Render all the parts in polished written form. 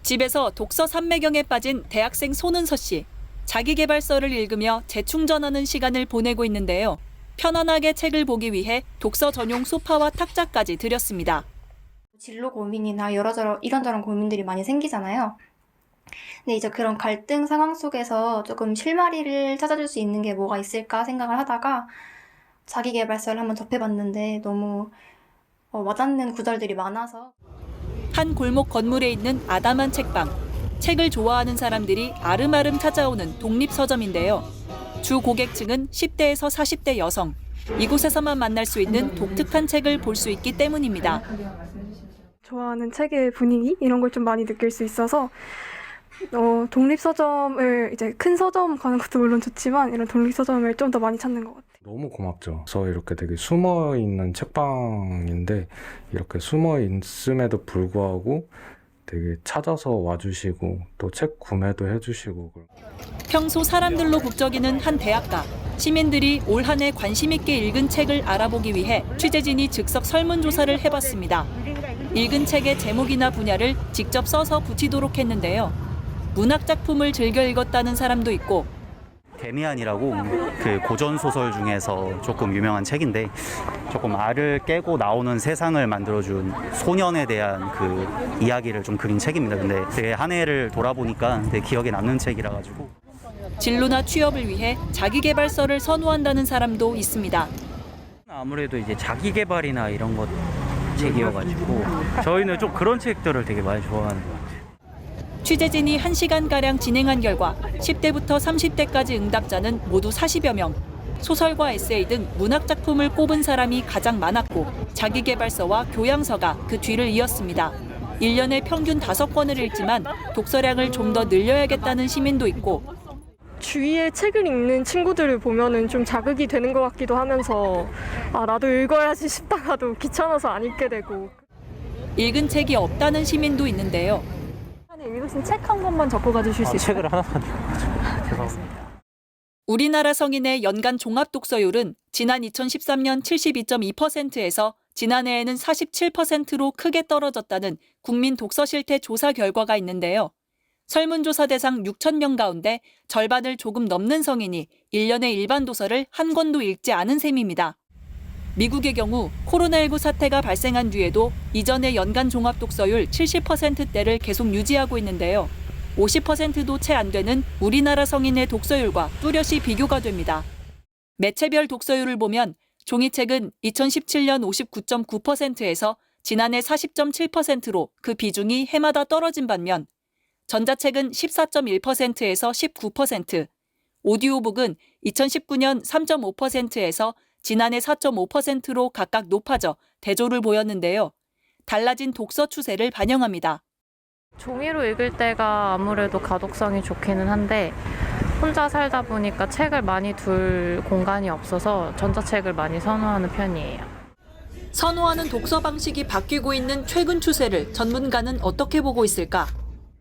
집에서 독서 삼매경에 빠진 대학생 손은서 씨. 자기계발서를 읽으며 재충전하는 시간을 보내고 있는데요. 편안하게 책을 보기 위해 독서 전용 소파와 탁자까지 들였습니다. 진로 고민이나 이런저런 고민들이 많이 생기잖아요. 근데 이제 그런 갈등 상황 속에서 조금 실마리를 찾아줄 수 있는 게 뭐가 있을까 생각을 하다가 자기계발서를 한번 접해봤는데 너무 와닿는 구절들이 많아서. 한 골목 건물에 있는 아담한 책방. 책을 좋아하는 사람들이 아름아름 찾아오는 독립서점인데요. 주 고객층은 10대에서 40대 여성. 이곳에서만 만날 수 있는 독특한 책을 볼 수 있기 때문입니다. 좋아하는 책의 분위기 이런 걸 좀 많이 느낄 수 있어서 독립서점을 이제 큰 서점 가는 것도 물론 좋지만 이런 독립서점을 좀 더 많이 찾는 것 같아요. 너무 고맙죠. 그래서 이렇게 되게 숨어 있는 책방인데 이렇게 숨어 있음에도 불구하고 되게 찾아서 와주시고 또 책 구매도 해주시고. 평소 사람들로 북적이는 한 대학가. 시민들이 올 한 해 관심 있게 읽은 책을 알아보기 위해 취재진이 즉석 설문조사를 해봤습니다. 읽은 책의 제목이나 분야를 직접 써서 붙이도록 했는데요. 문학작품을 즐겨 읽었다는 사람도 있고 데미안이라고 그 고전 소설 중에서 조금 유명한 책인데 조금 알을 깨고 나오는 세상을 만들어준 소년에 대한 그 이야기를 좀 그린 책입니다. 근데 되게 한 해를 돌아보니까 되게 기억에 남는 책이라 가지고. 진로나 취업을 위해 자기계발서를 선호한다는 사람도 있습니다. 아무래도 이제 자기계발이나 이런 것 책이어가지고 저희는 좀 그런 책들을 되게 많이 좋아하는 것 같아요. 취재진이 1시간가량 진행한 결과 10대부터 30대까지 응답자는 모두 40여 명. 소설과 에세이 등 문학작품을 꼽은 사람이 가장 많았고 자기계발서와 교양서가 그 뒤를 이었습니다. 1년에 평균 5권을 읽지만 독서량을 좀 더 늘려야겠다는 시민도 있고 주위에 책을 읽는 친구들을 보면은 좀 자극이 되는 것 같기도 하면서 나도 읽어야지 싶다가도 귀찮아서 안 읽게 되고. 읽은 책이 없다는 시민도 있는데요. 읽으신 책 한 권만 적어가 주실 수 있어요? 책을 하나만 죄송합니다. 우리나라 성인의 연간 종합 독서율은 지난 2013년 72.2%에서 지난해에는 47%로 크게 떨어졌다는 국민 독서 실태 조사 결과가 있는데요. 설문조사 대상 6,000명 가운데 절반을 조금 넘는 성인이 1년에 일반 도서를 한 권도 읽지 않은 셈입니다. 미국의 경우 코로나19 사태가 발생한 뒤에도 이전의 연간 종합 독서율 70%대를 계속 유지하고 있는데요. 50%도 채 안 되는 우리나라 성인의 독서율과 뚜렷이 비교가 됩니다. 매체별 독서율을 보면 종이책은 2017년 59.9%에서 지난해 40.7%로 그 비중이 해마다 떨어진 반면 전자책은 14.1%에서 19%, 오디오북은 2019년 3.5%에서 지난해 4.5%로 각각 높아져 대조를 보였는데요. 달라진 독서 추세를 반영합니다. 종이로 읽을 때가 아무래도 가독성이 좋기는 한데 혼자 살다 보니까 책을 많이 둘 공간이 없어서 전자책을 많이 선호하는 편이에요. 선호하는 독서 방식이 바뀌고 있는 최근 추세를 전문가는 어떻게 보고 있을까?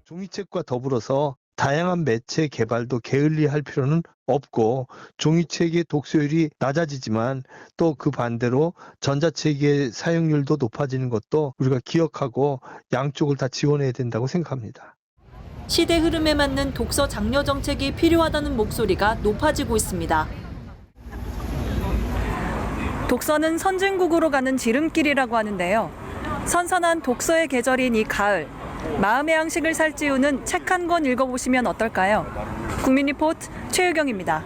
종이책과 더불어서 다양한 매체 개발도 게을리할 필요는 없고 종이책의 독서율이 낮아지지만 또 그 반대로 전자책의 사용률도 높아지는 것도 우리가 기억하고 양쪽을 다 지원해야 된다고 생각합니다. 시대 흐름에 맞는 독서 장려 정책이 필요하다는 목소리가 높아지고 있습니다. 독서는 선진국으로 가는 지름길이라고 하는데요. 선선한 독서의 계절인 이 가을, 마음의 양식을 살찌우는 책 한 권 읽어보시면 어떨까요? 국민리포트 최유경입니다.